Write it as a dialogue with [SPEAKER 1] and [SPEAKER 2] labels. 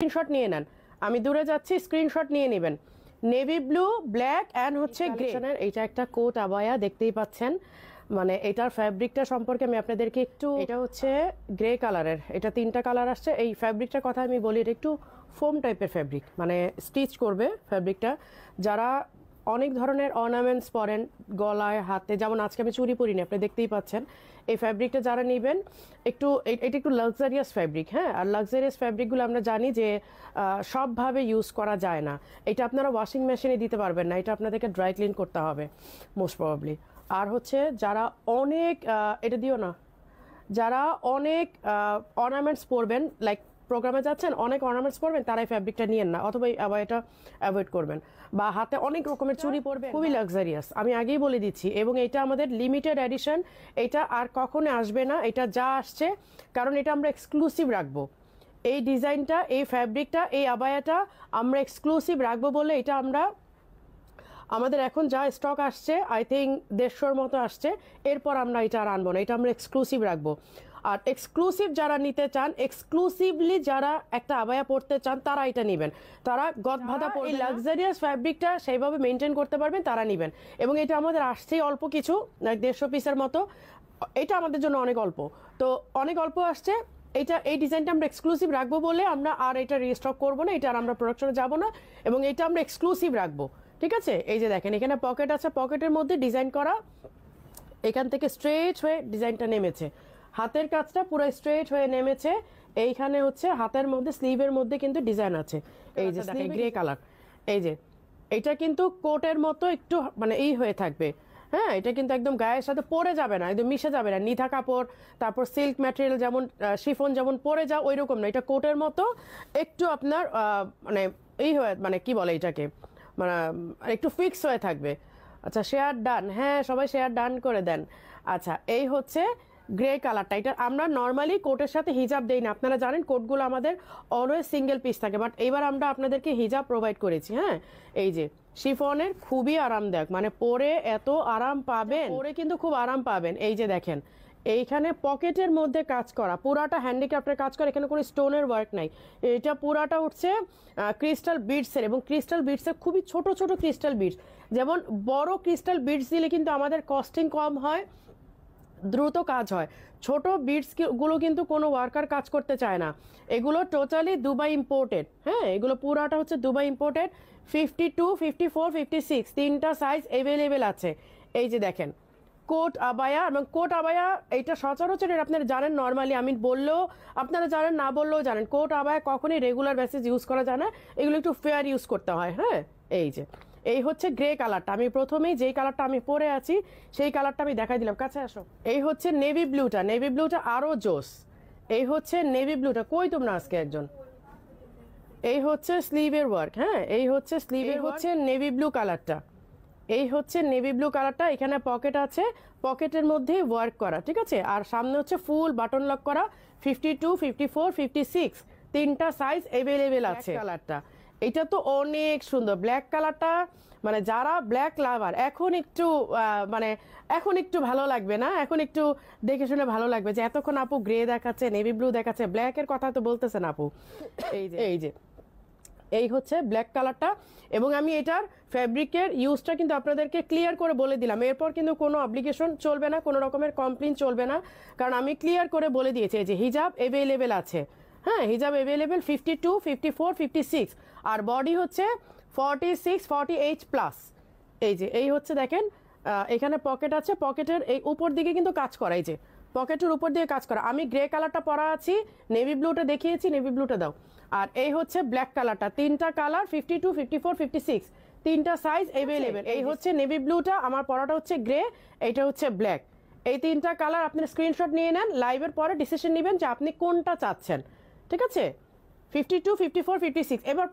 [SPEAKER 1] Screenshot নিয়ে নেন, আমি দূরে যাচ্ছি, স্ক্রিনশট নিয়ে নেবেন। নেভি ব্লু, ব্ল্যাক অ্যান্ড হচ্ছে গ্রে। এটা একটা কোট আবায়া, দেখতেই পাচ্ছেন। মানে এটার ফ্যাব্রিকটা সম্পর্কে আমি আপনাদেরকে একটু, এটা হচ্ছে গ্রে কালারের, এটা 3টা কালার আসছে। এই ফ্যাব্রিকটার কথা আমি বলি, এটা একটু ফোম টাইপের ফ্যাব্রিক, মানে স্টিচ করবে ফ্যাব্রিকটা। যারা অনেক ধরনের অর্নামেন্টস পরেন গলায়, হাতে, যেমন আজকে আমি চুড়ি পরিনি, আপনি দেখতেই পাচ্ছেন। এই ফ্যাব্রিকটা যারা নেবেন, এটা একটু লাক্সারিয়াস ফ্যাব্রিক। হ্যাঁ, আর লাক্সারিয়াস ফ্যাব্রিকগুলো আমরা জানি যে সবভাবে ইউজ করা যায় না। এটা আপনারা ওয়াশিং মেশিনে দিতে পারবেন না, এটা আপনাদেরকে ড্রাই ক্লিন করতে হবে মোস্ট প্রবাবলি। আর হচ্ছে যারা অনেক এটা দিও না, যারা অনেক অর্নামেন্টস পরবেন, লাইক প্রোগ্রামে যাচ্ছেন, অনেক অর্নামেন্টস পরবেন, তারাই ফ্যাব্রিকটা নিয়েন না, অথবা আবার এটা অ্যাভয়েড করবেন। বা হাতে অনেক রকমের চুড়ি পরবেন, খুবই লাক্সারিয়াস, আমি আগেই বলে দিচ্ছি। এবং এটা আমাদের লিমিটেড এডিশন, এটা আর কখনো আসবে না, এটা যা আসছে, কারণ এটা আমরা এক্সক্লুসিভ রাখবো। এই ডিজাইনটা, এই ফ্যাব্রিকটা, এই আবায়াটা আমরা এক্সক্লুসিভ রাখবো বলে এটা আমরা, আমাদের এখন যা স্টক আসছে আই থিঙ্ক 150-র মতো আসছে, এরপর আমরা এটা আর আনবো না, এটা আমরা এক্সক্লুসিভ রাখবো। আর এক্সক্লুসিভ যারা নিতে চান, এক্সক্লুসিভলি যারা একটা আবায়া পড়তে চান, তারা এটা নেবেন। তারা গদবাঁধা পড়বে, এই লাক্সারিয়াস ফ্যাব্রিকটা সেইভাবে মেনটেন করতে পারবেন, তারা নেবেন। এবং এটা আমাদের আসছেই অল্প কিছু, 150 পিসের মতো। এটা আমাদের জন্য অনেক অল্প, তো অনেক অল্প আসছে। এই ডিজাইনটা আমরা এক্সক্লুসিভ রাখবো বলে আমরা আর এটা রিস্টক করবো না, এটা আর আমরা প্রোডাকশনে যাবো না, এবং এটা আমরা এক্সক্লুসিভ রাখবো। ঠিক আছে, এই যে দেখেন এখানে পকেট আছে, পকেটের মধ্যে ডিজাইন করা, এখান থেকে স্ট্রেট হয়ে ডিজাইনটা নেমেছে, হাতের কাজটা পুরো স্ট্রেট হয়ে নেমেছে। এইখানে হচ্ছে হাতের মধ্যে, স্লিভের মধ্যে কিন্তু ডিজাইন আছে, এই যে দেখেন গ্রে কালার। এই যে এটা কিন্তু কোটের মতো একটু মানে এই হয়ে থাকবে। হ্যাঁ, এটা কিন্তু একদম গায়ের সাথে পরে যাবে না, একদম মিশে যাবে না। নিথা কাপড়, তারপর সিল্ক ম্যাটেরিয়াল, যেমন শিফন যেমন পরে যা ওই রকম না, এটা কোটের মতো একটু আপনার মানে এই হয়ে, মানে কি বলে এটাকে, মানে একটু ফিক্স হয়ে থাকবে। আচ্ছা, শেয়ার ডান, হ্যাঁ সবাই শেয়ার ডান করে দেন। আচ্ছা, এই হচ্ছে গ্রে কালারটা। এটা আমরা নর্মালি কোটের সাথে হিজাব দেই না, আপনারা জানেন কোটগুলো আমাদের অলওয়েজ সিঙ্গেল পিস থাকে, বাট এবার আমরা আপনাদেরকে হিজাব প্রোভাইড করেছি। হ্যাঁ, এই যে শিফনের, খুবই আরামদায়ক, মানে পরে এত আরাম পাবেন, পরে কিন্তু খুব আরাম পাবেন। এই যে দেখেন এইখানে পকেটের মধ্যে কাজ করা, পুরাটা হ্যান্ডিক্রাফটের কাজ করা, এখানে কোনো স্টোনের ওয়ার্ক নাই। এটা পুরাটা উঠছে ক্রিস্টাল বিডসের, এবং ক্রিস্টাল বিডসের খুবই ছোট ছোট ক্রিস্টাল বিডস। যেমন বড় ক্রিস্টাল বিডস দিলে কিন্তু আমাদের কস্টিং কম হয়, দ্রুত কাজ হয়। ছোট বিডস গুলো কিন্তু কোনো ওয়ার্কার কাজ করতে চায় না, এগুলো টোটালি দুবাই ইম্পোর্টেড। হ্যাঁ, এগুলো পুরাটা হচ্ছে দুবাই ইম্পোর্টেড। 52, 54, 56 3টা সাইজ অ্যাভেলেবেল আছে। এই যে দেখেন কোট আবায়া, এবং কোট আবায়া এইটা সচরাচর আপনারা জানেন, নর্মালি আমি বললেও আপনারা জানেন, না বললেও জানেন, কোট আবায়া কখনই রেগুলার বেসিস ইউজ করা যায় না, এগুলো একটু ফেয়ার ইউজ করতে হয়। হ্যাঁ, এই যে এই হচ্ছে গ্রে কালারটা, আমি প্রথমেই যেই কালারটা আমি পরে আছি সেই কালারটা আমি দেখাই দিলাম, কাছে আসো। এই হচ্ছে নেভি ব্লুটা, নেভি ব্লুটা আরো জোস। এই হচ্ছে নেভি ব্লুটা, কই তোমরা আজকে একজন। এই হচ্ছে স্লিভের ওয়ার্ক। হ্যাঁ, এই হচ্ছে স্লিভের, হচ্ছে নেভি ব্লু কালারটা, এই হচ্ছে নেভি ব্লু কালারটা। এখানে পকেট আছে, পকেটের মধ্যে ওয়ার্ক করা, ঠিক আছে। আর সামনে হচ্ছে ফুল বাটন লক করা। 52, 54, 56 3টা সাইজ অ্যাভেলেবেল আছে। কালারটা এটা তো অনেক সুন্দর, ব্ল্যাক কালারটা, মানে যারা ব্ল্যাক লাভার, এখন একটু মানে এখন একটু ভালো লাগবে না, এখন একটু দেখে শুনে ভালো লাগবে যে এতক্ষণ আপু গ্রে দেখাচ্ছে, নেভি ব্লু দেখাচ্ছে, ব্ল্যাকের কথা তো বলতেছেন আপু। এই যে এই হচ্ছে ব্ল্যাক কালারটা, এবং আমি এটার ফ্যাব্রিকের ইউজটা কিন্তু আপনাদেরকে ক্লিয়ার করে বলে দিলাম। এরপর কিন্তু কোনো অব্লিগেশন চলবে না, কোনো রকমের কমপ্লেন চলবে না, কারণ আমি ক্লিয়ার করে বলে দিয়েছি যে হিজাব অ্যাভেলেবেল আছে। হ্যাঁ, হিজাব অ্যাভেলেবেল 52, 54, 56, আর বডি হচ্ছে 46, 48 প্লাস। এই যে এই হচ্ছে দেখেন এখানে পকেট আছে, পকেটের এই উপর দিকে কিন্তু কাজ করা, এই যে পকেটের উপর দিয়ে কাজ করা। আমি গ্রে কালারটা পরা আছি, নেভি ব্লুটা দেখিয়েছি, নেভি ব্লুটা দাও। আর এই হচ্ছে ব্ল্যাক কালারটা, 3টা কালার 52, 54, 56 3টা সাইজ অ্যাভেলেবেল। এই হচ্ছে নেভি ব্লুটা, আমার পরাটা হচ্ছে গ্রে, এইটা হচ্ছে ব্ল্যাক। এই 3টা কালার আপনি স্ক্রিনশট নিয়ে নেন, লাইভের পরে ডিসিশন নেবেন যে আপনি কোনটা চাচ্ছেন। ঠিক আছে, 52, 54, 56। এবার